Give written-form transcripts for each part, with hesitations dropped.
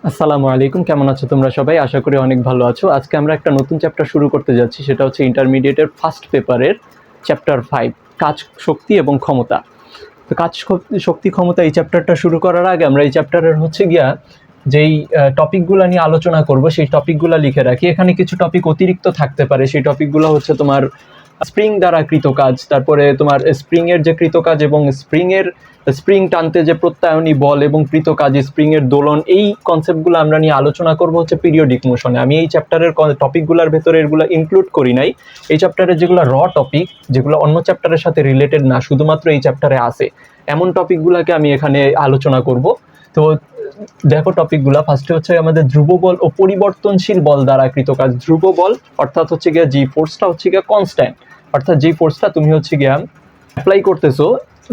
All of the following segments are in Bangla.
আসসালামু আলাইকুম, কেমন আছো তোমরা সবাই? আশা করি অনেক ভালো আছো। আজকে আমরা একটা নতুন চ্যাপ্টার শুরু করতে যাচ্ছি, সেটা হচ্ছে ইন্টারমিডিয়েটের ফার্স্ট পেপারের চ্যাপ্টার 5, কাজ, শক্তি এবং ক্ষমতা। তো কাজ, শক্তি, ক্ষমতা এই চ্যাপ্টারটা শুরু করার আগে আমরা এই চ্যাপ্টারের হচ্ছে গিয়া যেই টপিকগুলো নিয়ে আলোচনা করব সেই টপিকগুলো লিখে রাখি। এখানে কিছু টপিক অতিরিক্ত থাকতে পারে, সেই টপিকগুলো হচ্ছে তোমার স্প্রিং দ্বারা কৃতকাজ, তারপরে তোমার স্প্রিংয়ের যে কৃতকাজ এবং স্প্রিং টানতে যে প্রত্যায়নী বল এবং কৃতকাজ, স্প্রিংয়ের দোলন, এই কনসেপ্টগুলো আমরা নিয়ে আলোচনা করব হচ্ছে পিরিয়ডিক মোশনে। আমি এই চ্যাপ্টারের টপিকগুলোর ভেতরে এগুলো ইনক্লুড করি নাই। এই চ্যাপ্টারে যেগুলো টপিক, যেগুলো অন্য চ্যাপ্টারের সাথে রিলেটেড না, শুধুমাত্র এই চ্যাপ্টারে আছে, এমন টপিকগুলোকে আমি এখানে আলোচনা করব। তো দেখো টপিকগুলো, ফার্স্টে হচ্ছে আমাদের ধ্রুব বল ও পরিবর্তনশীল বল দ্বারা কৃতকাজ। ধ্রুব বল অর্থাৎ হচ্ছে গিয়া যে ফোর্সটা হচ্ছে গিয়া কনস্ট্যান্ট, অর্থাৎ যে ফোর্সটা তুমি হচ্ছে গিয়া অ্যাপ্লাই করতেছো,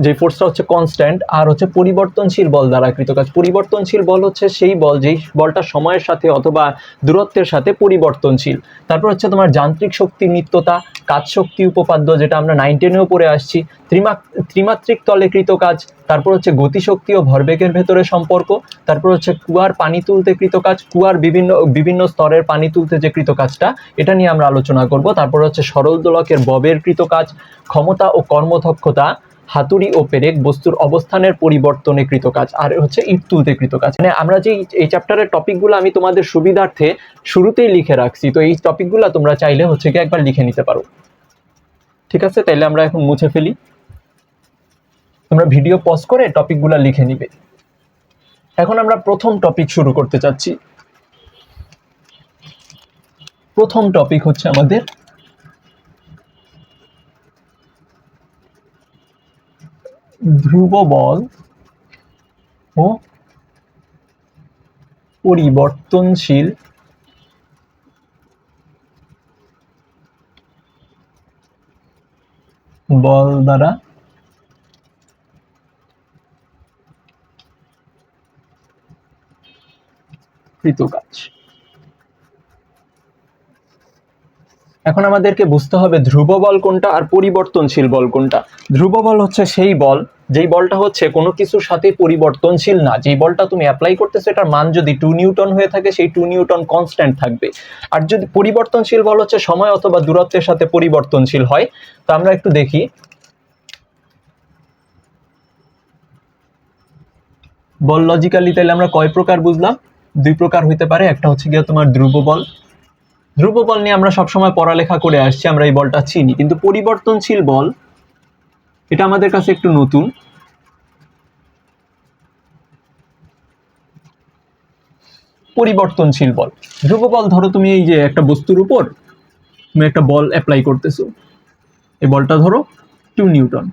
যে ফোর্সটা হচ্ছে কনস্ট্যান্ট। আর হচ্ছে পরিবর্তনশীল বল দ্বারা কৃতকাজ। পরিবর্তনশীল বল হচ্ছে সেই বল যেই বলটা সময়ের সাথে অথবা দূরত্বের সাথে পরিবর্তনশীল। তারপর হচ্ছে তোমার যান্ত্রিক শক্তি, নিত্যতা, কাজ শক্তি উপপাদ্য, যেটা আমরা 9-10-এও পড়ে আসছি। ত্রিমাত্রিক তলে কৃতকাজ। তারপর হচ্ছে গতিশক্তি ও ভরবেগের ভেতরে সম্পর্ক। তারপর হচ্ছে কুয়ার পানি তুলতে কৃতকাজ, কুয়ার বিভিন্ন স্তরের পানি তুলতে যে কৃতকাজটা, এটা নিয়ে আমরা আলোচনা করব। তারপর হচ্ছে সরল দোলকের ববের কৃতকাজ, ক্ষমতা ও কর্মদক্ষতা, হাতুড়ি ও পেরেক, বস্তুর অবস্থানের পরিবর্তনে কৃতকাজ, আর হচ্ছে ইট তুলতে কৃতকাজ। মানে আমরা যে এই চ্যাপ্টারের টপিকগুলো আমি তোমাদের সুবিধার্থে শুরুতেই লিখে রাখছি, তো এই টপিকগুলো তোমরা চাইলে হচ্ছে কি একবার লিখে নিতে পারো। ঠিক আছে, তাইলে আমরা এখন মুছে ফেলি। তোমরা ভিডিও পজ করে টপিকগুলো লিখে নিবে। এখন আমরা প্রথম টপিক শুরু করতে চাচ্ছি। প্রথম টপিক হচ্ছে আমাদের ধ্রুব বল ও পরিবর্তনশীল বল দ্বারা কৃতকাজ। এখন আমাদেরকে বুঝতে হবে ধ্রুব বল কোনটা আর পরিবর্তনশীল বল কোনটা। ধ্রুব বল হচ্ছে সেই বল যেই বলটা হচ্ছে কোনো কিছুর সাথে পরিবর্তনশীল না। যেই বলটা তুমি অ্যাপ্লাই করতেছো এটার মান যদি 2 নিউটন হয়ে থাকে, সেই 2 নিউটন কনস্ট্যান্ট থাকবে। আর যদি পরিবর্তনশীল বল হচ্ছে সময় অথবা দূরত্বের সাথে পরিবর্তনশীল হয়। তো আমরা একটু দেখি বল লজিক্যালি। তাহলে আমরা কয় প্রকার বুঝলাম? 2 প্রকার হইতে পারে। একটা হচ্ছে গিয়ে তোমার ধ্রুব বল। ধ্রুব বল নিয়ে আমরা সবসময় পড়ালেখা করে আসছি, আমরা এই বলটা চিনি। কিন্তু পরিবর্তনশীল বল, এটা আমাদের কাছে একটু নতুন। পরিবর্তনশীল বল, ধ্রুব বল, ধরো তুমি এই যে একটা বস্তুর উপর তুমি একটা বল অ্যাপ্লাই করতেছো, এই বলটা ধরো 2 নিউটন,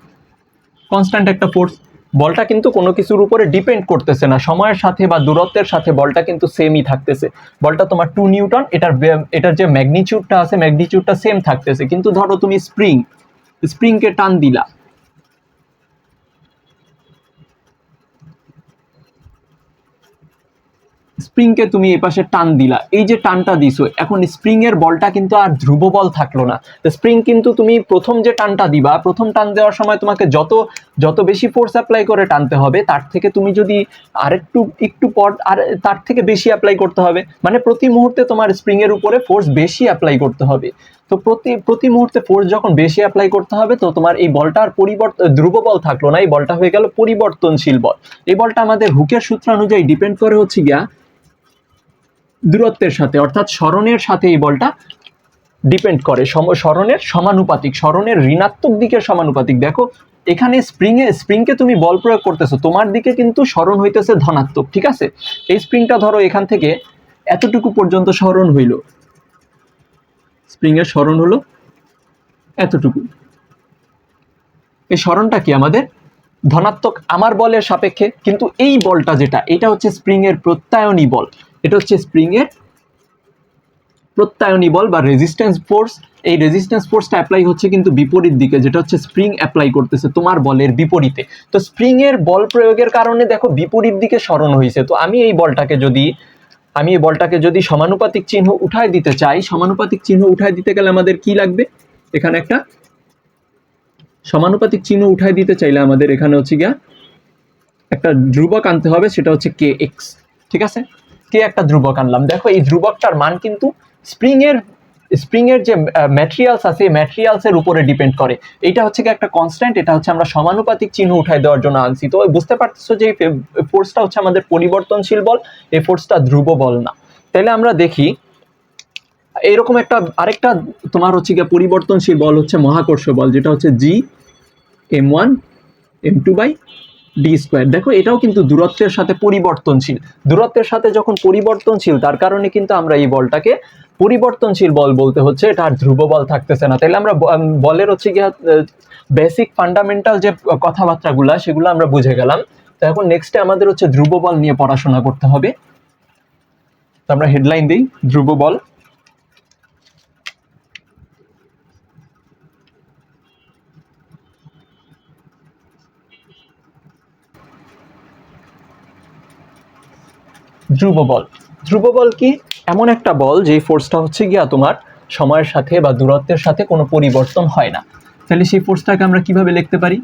কনস্ট্যান্ট একটা ফোর্স। বলটা কিন্তু কোনো কিছুর উপরে ডিপেন্ড করতেছে না, সময়ের সাথে বা দূরত্বের সাথে বলটা কিন্তু সেমই থাকতেছে। বলটা তোমার 2 নিউটন, এটার যে ম্যাগনিটিউডটা আছে, ম্যাগনিটিউডটা সেম থাকতেছে। কিন্তু ধরো তুমি স্প্রিংকে টান দিলা, স্প্রিংকে তুমি এই পাশে টান দিলা, এই যে টানটা দিছো, এখন স্প্রিং এর বলটা কিন্তু আর ধ্রুব বল থাকলো না। স্প্রিং কিন্তু তুমি প্রথম যে টানটা দিবা, প্রথম টান দেওয়ার সময় তোমাকে যত বেশি ফোর্স অ্যাপ্লাই করে টানতে হবে, তার থেকে তুমি যদি একটু পর আর তার থেকে বেশি অ্যাপ্লাই করতে হবে। মানে প্রতি মুহূর্তে তোমার স্প্রিং এর উপরে ফোর্স বেশি অ্যাপ্লাই করতে হবে। তো প্রতি মুহূর্তে ফোর্স যখন বেশি অ্যাপ্লাই করতে হবে, তো তোমার এই বলটার ধ্রুব বল থাকলো না, এই বলটা হয়ে গেল পরিবর্তনশীল বল। এই বলটা আমাদের হুকের সূত্র অনুযায়ী ডিপেন্ড করে হচ্ছে গিয়া দূরত্বের সাথে, অর্থাৎ সরণের সাথে এই বলটা ডিপেন্ড করে। সরণের সমানুপাতিক, সরণের ঋণাত্মক দিকের সমানুপাতিক। দেখো এখানে স্প্রিংকে তুমি বল প্রয়োগ করতেছো, তোমার দিকে কিন্তু সরণ হইতেছে ধনাত্মক। ঠিক আছে, এই স্প্রিংটা ধরো এখান থেকে এতটুকু পর্যন্ত সরণ হইল, স্প্রিং এর সরণ হলো এতটুকু। এই সরণটা কি আমাদের ধনাত্মক আমার বলের সাপেক্ষে। কিন্তু এই বলটা যেটা, এটা হচ্ছে স্প্রিং এর প্রত্যায়নী বল। এটা হচ্ছে স্প্রিং এর প্রত্যায়নী বল বা রেজিস্ট্যান্স ফোর্স। এই রেজিস্ট্যান্স ফোর্সটা অ্যাপ্লাই হচ্ছে কিন্তু বিপরীত দিকে, যেটা হচ্ছে স্প্রিং অ্যাপ্লাই করতেছে তোমার বলের বিপরীতে। তো স্প্রিং এর বল প্রয়োগের কারণে দেখো বিপরীত দিকে সরণ হয়েছে। তো আমি এই বলটাকে যদি সমানুপাতিক চিহ্ন উঠায় দিতে চাই, সমানুপাতিক চিহ্ন উঠায় দিতে গেলে আমাদের কি লাগবে? এখানে একটা সমানুপাতিক চিহ্ন উঠায় দিতে চাইলে আমাদের এখানে হচ্ছে গিয়া একটা ধ্রুবক আনতে হবে, সেটা হচ্ছে কে এক্স। ঠিক আছে, কে একটা ধ্রুবক আনলাম। দেখো এই ধ্রুবকটার মান কিন্তু স্প্রিং এর যে ম্যাটেরিয়ালস আছে এই ম্যাটেরিয়ালসের উপরে ডিপেন্ড করে। এটা হচ্ছে কি একটা কনস্ট্যান্ট, এটা হচ্ছে আমরা সমানুপাতিক চিহ্ন উঠাই দেওয়ার জন্য আনছি। তো বুঝতে পারতেছো যে ফোর্সটা হচ্ছে আমাদের পরিবর্তনশীল বল, এই ফোর্সটা ধ্রুব বল না। তাহলে আমরা দেখি এইরকম একটা আরেকটা তোমার হচ্ছে গিয়ে পরিবর্তনশীল বল হচ্ছে মহাকর্ষ বল, যেটা হচ্ছে G m1m2/d²। দেখো এটাও কিন্তু দূরত্বের সাথে পরিবর্তনশীল। দূরত্বের সাথে যখন পরিবর্তনশীল, তার কারণে কিন্তু আমরা এই বলটাকে পরিবর্তনশীল বল বলতে হচ্ছে, এটা আর ধ্রুব বল থাকতেছে না। তাহলে আমরা বলের হচ্ছে গিয়ে বেসিক ফান্ডামেন্টাল যে কথাবার্তাগুলা সেগুলো আমরা বুঝে গেলাম। তো এখন নেক্সটে আমাদের হচ্ছে ধ্রুব বল নিয়ে পড়াশোনা করতে হবে। তো আমরা হেডলাইন দিই, ধ্রুব বল। ধ্রুব বল, ধ্রুব বল কি? এমন একটা বল যে ফোর্সটা হচ্ছে গিয়া তোমার সময়ের সাথে বা দূরত্বের সাথে কোনো পরিবর্তন হয় না। তাহলে সেই ফোর্সটাকে আমরা কিভাবে লিখতে পারি?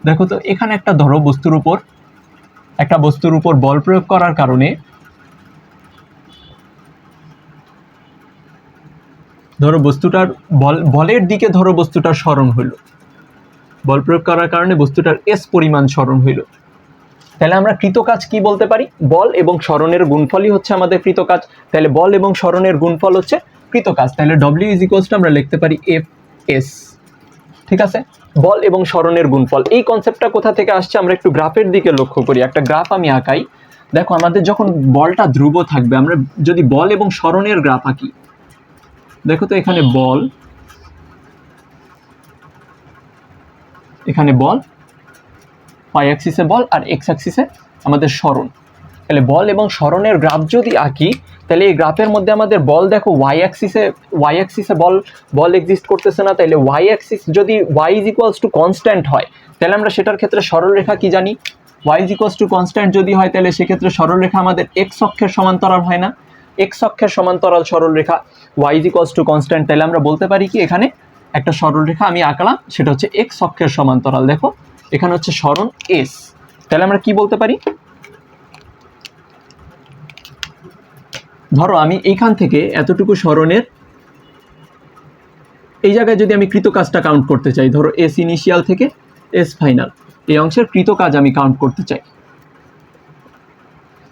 দেখো তো, এখানে একটা ধরো বস্তুর উপর বল প্রয়োগ করার কারণে, ধরো বস্তুটার বলের দিকে ধরো বস্তুটার সরণ হইল, বল প্রয়োগ করার কারণে বস্তুটার এস পরিমাণ সরণ হইল। তাহলে আমরা কৃতকাজ কি বলতে পারি? বল এবং সরণের গুণফলই হচ্ছে আমাদের কৃতকাজ। তাহলে বল এবং সরণের গুণফল হচ্ছে কৃতকাজ। তাহলে ডব্লিউ ইজ ইকুয়ালস টু আমরা লিখতে পারি এফ এস। ঠিক আছে, বল এবং সরণের গুণফল। এই কনসেপ্টটা কোথা থেকে আসছে আমরা একটু গ্রাফের দিকে লক্ষ্য করি। একটা গ্রাফ আমি আঁকাই। দেখো আমাদের যখন বলটা ধ্রুব থাকবে, আমরা যদি বল এবং সরণের গ্রাফ আঁকি, দেখো তো এখানে বল, এখানে বল, ওয়াই অ্যাক্সিসে বল আর এক্স অ্যাক্সিসে আমাদের সরণ। তাহলে বল এবং সরণের গ্রাফ যদি আঁকি, তাহলে এই গ্রাফের মধ্যে আমাদের বল দেখো ওয়াই অ্যাক্সিসে বল এক্সিস্ট করতেছে না। তাহলে ওয়াই অ্যাক্সিস যদি Y is equals to constant হয়, তাহলে আমরা সেটার ক্ষেত্রে সরলরেখা কি জানি? Y is equals to constant যদি হয়, তাহলে সেক্ষেত্রে সরলরেখা আমাদের এক্স অক্ষের সমান্তরাল হয় না? এক্স অক্ষের সমান্তরাল সরলরেখা, Y is equals to constant. তাহলে আমরা বলতে পারি কি, এখানে একটা সরলরেখা আমি আঁকলাম, সেটা হচ্ছে এক্স অক্ষের সমান্তরাল। দেখো এখানে হচ্ছে সরণ এস। তাহলে আমরা কি বলতে পারি? ধরো আমি এইখান থেকে এতটুকু সরণের এই জায়গায় যদি আমি কৃতকাজটা কাউন্ট করতে চাই, ধরো এস ইনিশিয়াল থেকে এস ফাইনাল, এই অংশের কৃতকাজ আমি কাউন্ট করতে চাই।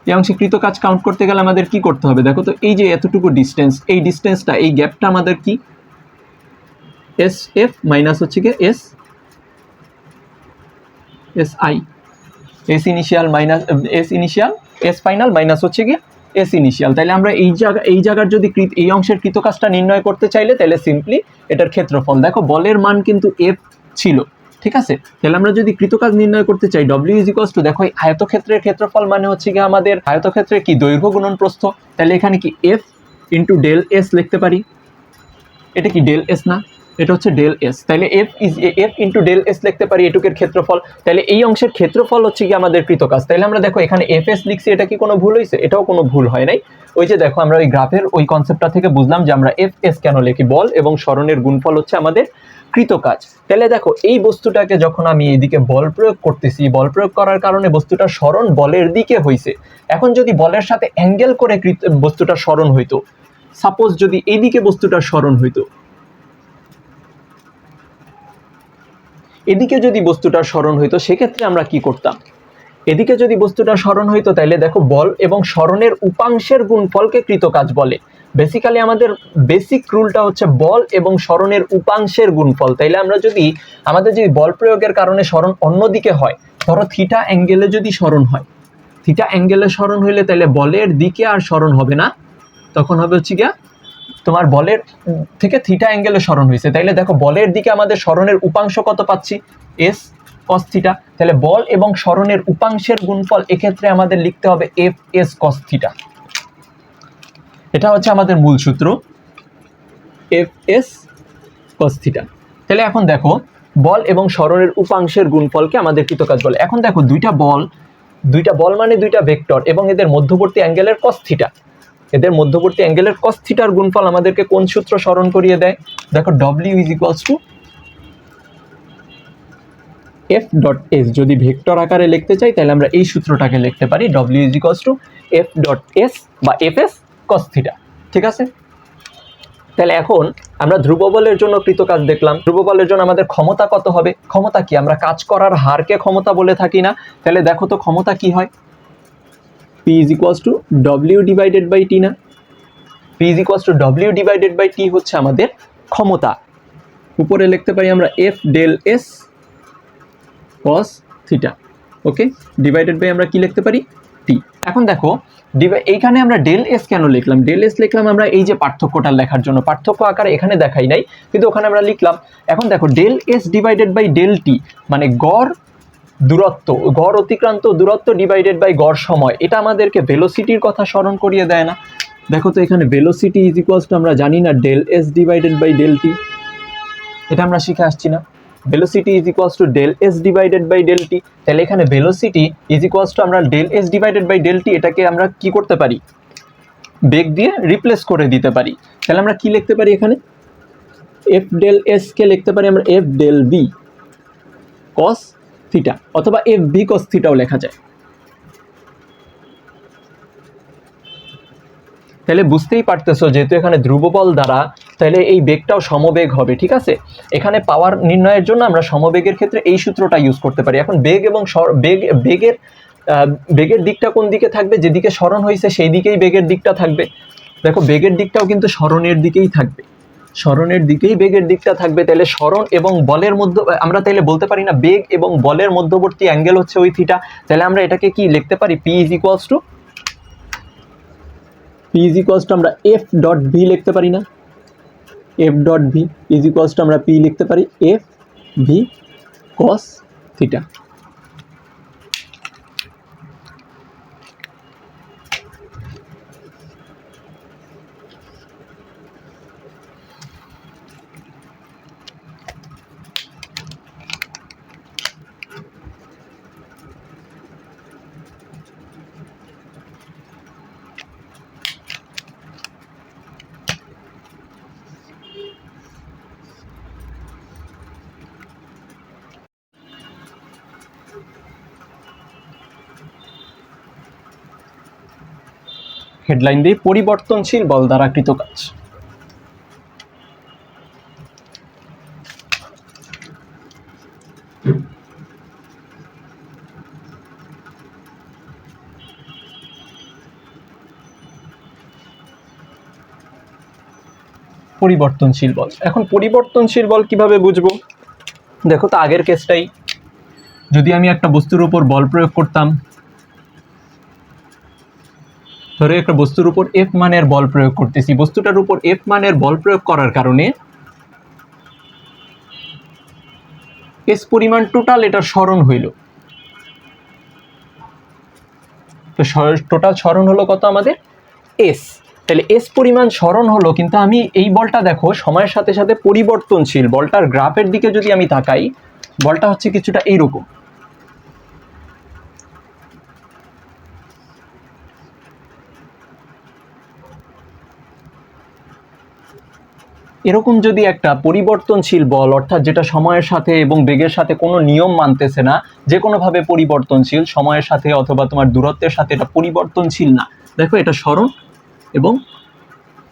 এই অংশে কৃতকাজ কাউন্ট করতে গেলে আমাদের কি করতে হবে? দেখো তো, এই যে এতটুকু ডিস্টেন্স, এই ডিস্টেন্সটা, এই গ্যাপটা আমাদের কি? এস এফ মাইনাস হচ্ছে কি S S I, S initial minus S initial, S final minus হচ্ছে কি এস ইনিশিয়াল। তাহলে আমরা এই জায়গার যদি এই অংশের কৃতকাজটা নির্ণয় করতে চাইলে, তাহলে সিম্পলি এটার ক্ষেত্রফল, দেখো বলের মান কিন্তু এফ ছিল, ঠিক আছে? তাহলে আমরা যদি কৃতকাজ নির্ণয় করতে চাই, ডব্লিউ ইজ ইকুয়ালস টু, দেখো এই আয়তক্ষেত্রের ক্ষেত্রফল মানে হচ্ছে কি আমাদের আয়তক্ষেত্রের কি দৈর্ঘ্য গুণন প্রস্থ। তাহলে এখানে কি এফ ইন্টু ডেল এস লিখতে পারি। এটা কি ডেল এস না? এটা হচ্ছে ডেল এস। তাহলে এফ ইন্টু ডেল এস লিখতে পারি এটুকের ক্ষেত্রফল। তাহলে এই অংশের ক্ষেত্রফল হচ্ছে কি আমাদের কৃতকাজ। তাহলে আমরা দেখো এখানে এফ এস লিখছি, এটা কি কোনো ভুল হয়েছে? এটাও কোনো ভুল হয় নাই। ওই যে দেখো আমরা ওই গ্রাফের ওই কনসেপ্টটা থেকে বুঝলাম যে আমরা এফ এস কেন লিখি, বল এবং সরণের গুণফল হচ্ছে আমাদের কৃতকাজ। তাহলে দেখো এই বস্তুটাকে যখন আমি এইদিকে বল প্রয়োগ করতেছি, বল প্রয়োগ করার কারণে বস্তুটার সরণ বলের দিকে হয়েছে। এখন যদি বলের সাথে অ্যাঙ্গেল করে বস্তুটার সরণ হইতো, সাপোজ যদি এইদিকে বস্তুটার সরণ হইতো, এদিকে যদি বস্তুটার সরণ হইতো, সেক্ষেত্রে আমরা কি করতাম? এদিকে যদি বস্তুটার সরণ হইতো, তাহলে দেখো বল এবং সরণের উপাংশের গুণফলকে কৃতকাজ বলে। বেসিক্যালি আমাদের বেসিক রুলটা হচ্ছে বল এবং সরণের উপাংশের গুণফল। তাইলে আমরা যদি আমাদের যদি বল প্রয়োগের কারণে সরণ অন্যদিকে হয়, ধরো থিটা অ্যাঙ্গেলে যদি সরণ হয়, থিটা অ্যাঙ্গেলে সরণ হইলে তাহলে বলের দিকে আর সরণ হবে না, তখন হবে হচ্ছে গিয়া তোমার বলের থেকে থিটা অ্যাঙ্গেলে সরণ হয়েছে। তাইলে দেখো বলের দিকে আমাদের সরণের উপাংশ কত পাচ্ছি? এস কস থিটা। তাহলে বল এবং সরণের উপাংশের গুণফল এক্ষেত্রে আমাদের লিখতে হবে এফ এস কস থিটা। এটা হচ্ছে আমাদের মূল সূত্র, এফ এস কস থিটা। তাহলে এখন দেখো বল এবং সরণের উপাংশের গুণফলকে আমাদের কৃতকাজ বলে। এখন দেখো দুইটা বল মানে দুইটা ভেক্টর এবং এদের মধ্যবর্তী অ্যাঙ্গেলের কস থিটা, এদের মধ্যবর্তী অ্যাঙ্গেলের কস থিটার গুণফল আমাদেরকে কোন সূত্র স্মরণ করিয়ে দেয়? দেখো W is equals two F dot S. যদি ভেক্টর আকারে লিখতে চাই, তাহলে আমরা এই সূত্রটাকে লিখতে পারি, W is equals two F dot S বা এফ এস কস থিটা। ঠিক আছে, তাহলে এখন আমরা ধ্রুব বলের জন্য কৃতকাজ দেখলাম। ধ্রুব বলের জন্য আমাদের ক্ষমতা কত হবে? ক্ষমতা কি? আমরা কাজ করার হারকে ক্ষমতা বলে থাকি না? তাহলে দেখো তো ক্ষমতা কি হয়? P is equals to W divided by T না? P is equals to W divided by T হচ্ছে আমাদের ক্ষমতা। উপরে লিখতে পারি আমরা F del S cos theta. Okay, divided by আমরা কি লিখতে পারি? T। এখন দেখো এইখানে আমরা ডেল এস কেন লিখলাম? ডেল এস লিখলাম আমরা এই যে পার্থক্যটা লেখার জন্য। পার্থক্য আকারে এখানে দেখাই নাই, কিন্তু ওখানে আমরা লিখলাম। এখন দেখো del S divided by del T মানে গড় দূরত্ব, গড় অতিক্রান্ত দূরত্ব ডিভাইডেড বাই গড় সময়। এটা আমাদেরকে ভেলোসিটির কথা স্মরণ করিয়ে দেয় না? দেখো তো এখানে ভেলোসিটি ইজ ইকুয়ালস টু আমরা জানি না del S divided by del T, এটা আমরা শিখে আসছি না? Velocity is equals to del S divided by del T. তাহলে এখানে ভেলোসিটি ইজ ইকুয়ালস টু আমরা del S divided by del T, এটাকে আমরা কি করতে পারি? বেগ দিয়ে রিপ্লেস করে দিতে পারি। তাহলে আমরা কি লিখতে পারি এখানে? এফ ডেল এস কে লিখতে পারি আমরা F del V cos theta, অথবা এফ ভি কস থিটাও লেখা যায়। তাহলে বুঝতেই পারতেছো যেহেতু এখানে ধ্রুব বল দ্বারা, তাহলে এই বেগটাও সমবেগ হবে। ঠিক আছে, এখানে পাওয়ার নির্ণয়ের জন্য আমরা সমবেগের ক্ষেত্রে এই সূত্রটা ইউজ করতে পারি। এখন বেগ এবং বেগের দিকটা কোন দিকে থাকবে? যেদিকে সরণ হয়েছে সেই দিকেই বেগের দিকটা থাকবে। দেখো বেগের দিকটাও কিন্তু সরণের দিকেই থাকবে, সরণের দিকেই বেগের দিকটা থাকবে। তাহলে সরণ এবং বলের মধ্যে আমরা তাহলে বলতে পারি না বেগ এবং বলের মধ্যবর্তী অ্যাঙ্গেল হচ্ছে ওই থিটা। তাহলে আমরা এটাকে কি লিখতে পারি? P is equals to আমরা এফ ডট ভি লিখতে পারি না? F dot V is equals to আমরা পি লিখতে পারি F V cos theta. Headline দিয়ে পরিবর্তনশীল বল দ্বারা কৃত কাজ। পরিবর্তনশীল বল। এখন পরিবর্তনশীল বল কিভাবে বুঝবো? দেখো তো আগের কেসটাই, যদি আমি একটা বস্তুর উপর বল প্রয়োগ করতাম, ধরো একটা বস্তুর উপর এফ মানের বল প্রয়োগ করতেছি, বস্তুটার উপর এফ মানের বল প্রয়োগ করার কারণে এস পরিমাণ টোটাল এটার সরণ হইল। তো টোটাল সরণ হলো কত আমাদের? এস। তাহলে এস পরিমাণ সরণ হলো, কিন্তু আমি এই বলটা দেখো সময়ের সাথে সাথে পরিবর্তনশীল। বলটার গ্রাফের দিকে যদি আমি তাকাই, বলটা হচ্ছে কিছুটা এইরকম। এরকম যদি একটা পরিবর্তনশীল বল, অর্থাৎ যেটা সময়ের সাথে এবং বেগের সাথে কোনো নিয়ম মানতেছে না, যে কোনোভাবে পরিবর্তনশীল, সময়ের সাথে অথবা তোমার দূরত্বের সাথে এটা পরিবর্তনশীল না। দেখো এটা সরণ এবং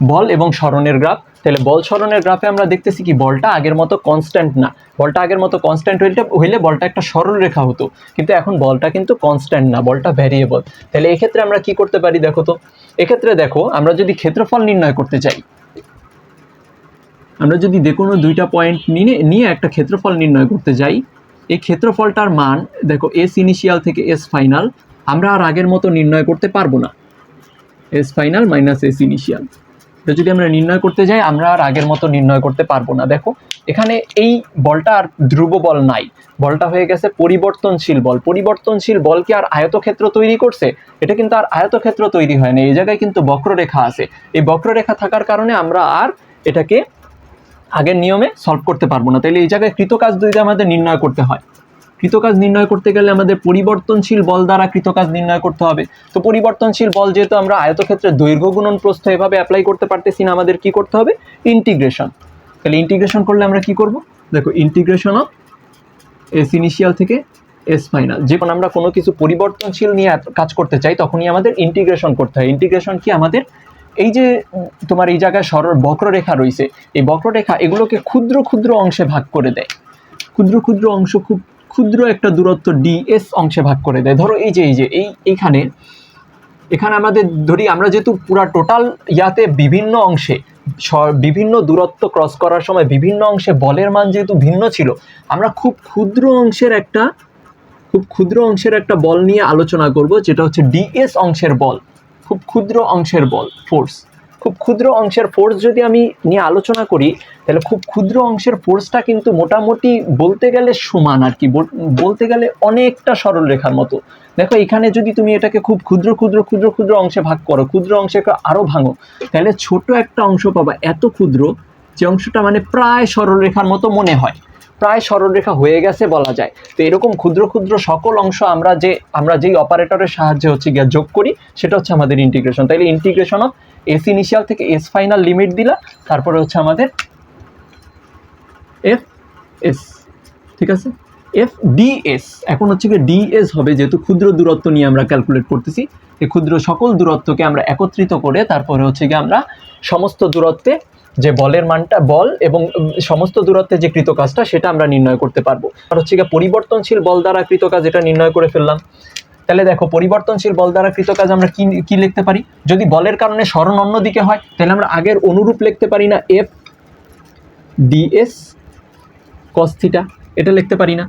বল এবং সরণের গ্রাফ। তাহলে বল সরণের গ্রাফে আমরা দেখতেছি কি বলটা আগের মতো কনস্ট্যান্ট না। বলটা আগের মতো কনস্ট্যান্ট হইলে বলটা একটা সরল রেখা হতো, কিন্তু এখন বলটা কিন্তু কনস্ট্যান্ট না, বলটা ভ্যারিয়েবল। তাহলে এক্ষেত্রে আমরা কি করতে পারি? দেখো তো এক্ষেত্রে দেখো আমরা যদি ক্ষেত্রফল নির্ণয় করতে চাই, আমরা যদি যে কোনো দুইটা পয়েন্ট নিয়ে একটা ক্ষেত্রফল নির্ণয় করতে যাই, এই ক্ষেত্রফলটার মান দেখো এস ইনিশিয়াল থেকে এস ফাইনাল আমরা আর আগের মতো নির্ণয় করতে পারবো না। S final minus S initial, এটা যদি আমরা নির্ণয় করতে যাই আমরা আর আগের মতো নির্ণয় করতে পারবো না। দেখো এখানে এই বলটা আর ধ্রুব বল নাই, বলটা হয়ে গেছে পরিবর্তনশীল বল। পরিবর্তনশীল বল কি আর আয়তক্ষেত্র তৈরি করছে? এটা কিন্তু আর আয়তক্ষেত্র তৈরি হয় না, এই জায়গায় কিন্তু বক্ররেখা আছে। এই বক্ররেখা থাকার কারণে আমরা আর এটাকে আগের নিয়মে সলভ করতে পারবো না। তাহলে এই জায়গায় কৃতকাজ দুইটা আমাদের নির্ণয় করতে হয়। কৃতকাজ নির্ণয় করতে গেলে আমাদের পরিবর্তনশীল বল দ্বারা কৃতকাজ নির্ণয় করতে হবে। তো পরিবর্তনশীল বল যেহেতু আমরা আয়তক্ষেত্রের দৈর্ঘ্য গুণন প্রস্থ এভাবে অ্যাপ্লাই করতে পারতেছি না, আমাদের কি করতে হবে? ইন্টিগ্রেশন। তাহলে ইন্টিগ্রেশন করলে আমরা কি করব? দেখো ইন্টিগ্রেশন অফ এস ইনিশিয়াল থেকে এস ফাইনাল। যখন আমরা কোনো কিছু পরিবর্তনশীল নিয়ে কাজ করতে চাই তখনই আমাদের ইন্টিগ্রেশন করতে হয়। ইন্টিগ্রেশন কি আমাদের এই যে তোমার এই জায়গায় সরল বক্ররেখা রয়েছে, এই বক্ররেখা এগুলোকে ক্ষুদ্র ক্ষুদ্র অংশে ভাগ করে দেয়, ক্ষুদ্র ক্ষুদ্র অংশ, খুব ক্ষুদ্র একটা দূরত্ব ডিএস অংশে ভাগ করে দেয়। ধরো এই যে এইখানে আমাদের ধরি আমরা যেহেতু পুরা টোটাল ইয়াতে বিভিন্ন অংশে বিভিন্ন দূরত্ব ক্রস করার সময় বিভিন্ন অংশে বলের মান যেহেতু ভিন্ন ছিল, আমরা খুব ক্ষুদ্র অংশের একটা বল নিয়ে আলোচনা করব, যেটা হচ্ছে ডিএস অংশের বল, খুব ক্ষুদ্র অংশের বল, ফোর্স। খুব ক্ষুদ্র অংশের ফোর্স যদি আমি নিয়ে আলোচনা করি, তাহলে খুব ক্ষুদ্র অংশের ফোর্সটা কিন্তু মোটামুটি বলতে গেলে সমান আর কি, বলতে গেলে অনেকটা সরল রেখার মতো। দেখো এখানে যদি তুমি এটাকে খুব ক্ষুদ্র ক্ষুদ্র ক্ষুদ্র ক্ষুদ্র অংশে ভাগ করো, ক্ষুদ্র অংশে আরও ভাঙো, তাহলে ছোট একটা অংশ পাবা, এত ক্ষুদ্র যে অংশটা মানে প্রায় সরল রেখার মতো মনে হয়, প্রায় সরলরেখা হয়ে গেছে বলা যায়। তো এরকম ক্ষুদ্র ক্ষুদ্র সকল অংশ আমরা যেই অপারেটরের সাহায্যে হচ্ছে গিয়ে যোগ করি, সেটা হচ্ছে আমাদের ইন্টিগ্রেশন। তাইলে ইন্টিগ্রেশন অফ এস ইনিশিয়াল থেকে এস ফাইনাল লিমিট দিলা, তারপরে হচ্ছে আমাদের এফ এস, ঠিক আছে, এফ ডিএস। এখন হচ্ছে গিয়ে ডিএস হবে, যেহেতু ক্ষুদ্র দূরত্ব নিয়ে আমরা ক্যালকুলেট করতেছি, এই ক্ষুদ্র সকল দূরত্বকে আমরা একত্রিত করে তারপরে হচ্ছে গিয়ে আমরা সমস্ত দূরত্বে যে বলের মানটা, বল এবং সমস্ত দূরত্বে যে কৃতকাজটা সেটা আমরা নির্ণয় করতে পারবো। আর হচ্ছে গিয়ে পরিবর্তনশীল বল দ্বারা কৃতকাজ এটা নির্ণয় করে ফেললাম। তাহলে দেখো পরিবর্তনশীল বল দ্বারা কৃতকাজ আমরা কি লিখতে পারি? যদি বলের কারণে সরণ অন্যদিকে হয় তাহলে আমরা আগের অনুরূপ লিখতে পারি না, এফ ডিএস কস থিটা, এটা লিখতে পারি না?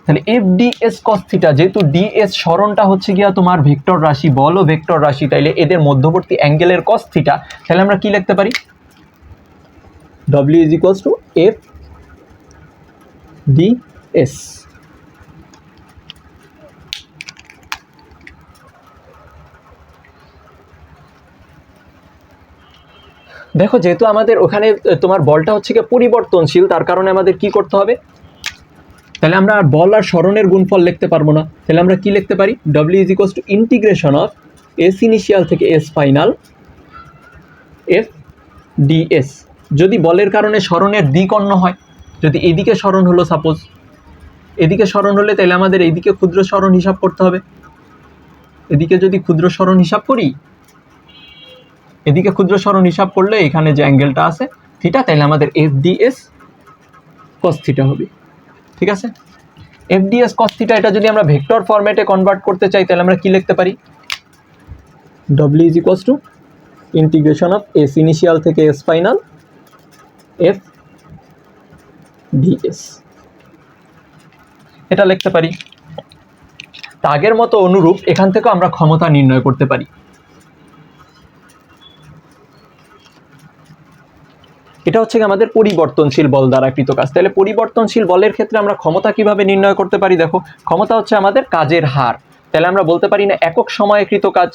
তাহলে এফ ডিএস কস থিটা, যেহেতু ডিএস সরণটা হচ্ছে গিয়া তোমার ভেক্টর রাশি, বলও ভেক্টর রাশি, তাইলে এদের মধ্যবর্তী অ্যাঙ্গেলের কস থিটা, তাহলে আমরা কি লিখতে পারি? W is equals to F ds। দেখো যেহেতু আমাদের ওখানে তোমার বলটা হচ্ছে কি পরিবর্তনশীল, তার কারণে আমাদের কি করতে হবে? তাহলে আমরা বল আর সরণের গুণফল লিখতে পারবো না, তাহলে আমরা কি লিখতে পারি? W is equals to integration of S initial থেকে S ফাইনাল F ds। যদি বলের কারণে সরণের দিক অন্য হয়, যদি এদিকে সরণ হলো, সাপোজ এদিকে সরণ হলে, তাহলে আমাদের এইদিকে ক্ষুদ্র সরণ হিসাব করতে হবে। এদিকে যদি ক্ষুদ্র সরণ হিসাব করি, এদিকে ক্ষুদ্র সরণ হিসাব করলে এখানে যে অ্যাঙ্গেলটা আছে থিটা, তাহলে আমাদের এফ ডিএস কস থিটা হবে, ঠিক আছে? এফ ডিএস কস থিটা, এটা যদি আমরা ভেক্টর ফরম্যাটে কনভার্ট করতে চাই তাহলে আমরা কি লিখতে পারি? W is equals to integration of S initial থেকে এস ফাইনাল এফ ডিএস, এটা লিখতে পারি। তা আগের মতো অনুরূপ এখান থেকে আমরা ক্ষমতা নির্ণয় করতে পারি। এটা হচ্ছে আমাদের পরিবর্তনশীল বল দ্বারা কৃতকাজ। তাহলে পরিবর্তনশীল বলের ক্ষেত্রে আমরা ক্ষমতা কিভাবে নির্ণয় করতে পারি? দেখো ক্ষমতা হচ্ছে আমাদের কাজের হার। তাহলে আমরা বলতে পারি না একক সময়ে কৃতকাজ,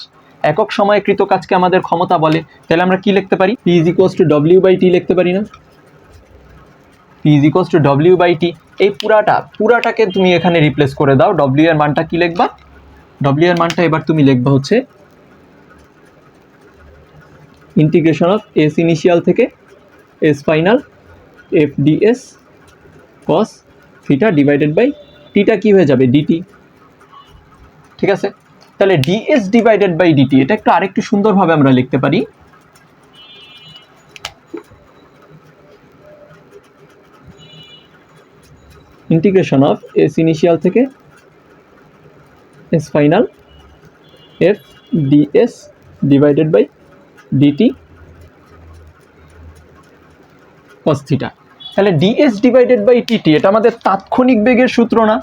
একক সময়ে কৃতকাজকে আমাদের ক্ষমতা বলে। তাহলে আমরা কি লিখতে পারি? P is equals to W/T লিখতে পারি না? P is equals to W/T। এই পুরাটাকে তুমি এখানে রিপ্লেস করে দাও। W এর মানটা কি লিখবা? W এর মানটা এবার তুমি লিখবা হচ্ছে ইন্টিগ্রেশন অফ এস ইনিশিয়াল থেকে S final F DS cos theta divided by theta কি হয়ে যাবে? ডিটি, ঠিক আছে? তাহলে ডিএস ডিভাইডেড বাই ডিটি, এটা একটু আরেকটু সুন্দরভাবে আমরা লিখতে পারি। ইন্টিগ্রেশন অফ এস ইনিশিয়াল থেকে S final F DS divided by DT cos theta. তাহলে ডিএস ডিভাইডেড বাই টিটি, এটা আমাদের তাৎক্ষণিক বেগের সূত্র না?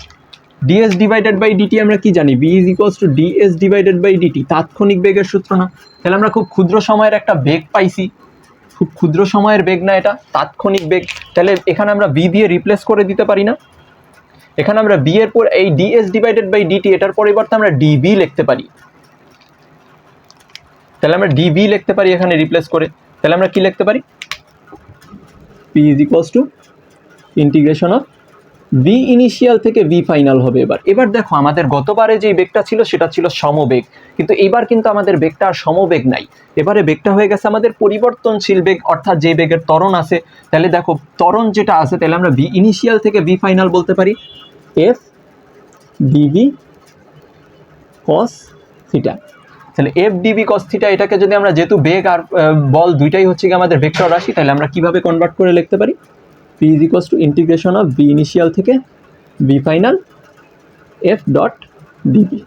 ডিএস ডিভাইডেড বাই ডিটি আমরা কি জানি? B is equals to DS divided by DT, তাৎক্ষণিক বেগের সূত্র না? তাহলে আমরা খুব ক্ষুদ্র সময়ের একটা বেগ পাইছি, খুব ক্ষুদ্র সময়ের বেগ না এটা, তাৎক্ষণিক বেগ। তাহলে এখানে আমরা বি দিয়ে রিপ্লেস করে দিতে পারি না? এখানে আমরা বি এর পর এই ডিএস ডিভাইডেড বাই ডিটি, এটার পরিবর্তে আমরা ডিবি লিখতে পারি। তাহলে আমরা ডিবি লিখতে পারি এখানে রিপ্লেস করে। তাহলে আমরা কি লিখতে পারি? P is equals to integration of V initial থেকে ভি ফাইনাল হবে। এবার দেখো আমাদের গতবারে যে বেগটা ছিল সেটা ছিল সমবেগ, কিন্তু এবার কিন্তু আমাদের বেগটা আর সমবেগ নাই, এবারে বেগটা হয়ে গেছে আমাদের পরিবর্তনশীল বেগ, অর্থাৎ যে বেগের ত্বরণ আছে। তাহলে দেখো ত্বরণ যেটা আছে, তাহলে আমরা ভি ইনিশিয়াল থেকে ভি ফাইনাল বলতে পারি এফ ডিবি কস থিটা। তাহলে এফ ডিবি কস থিটা, এটাকে যদি আমরা, যেহেতু বেগ আর বল দুইটাই হচ্ছে কি আমাদের ভেক্টর রাশি, তাহলে আমরা কিভাবে কনভার্ট করে লিখতে পারি? P is equals to integration of B initial থেকে B final F dot DB.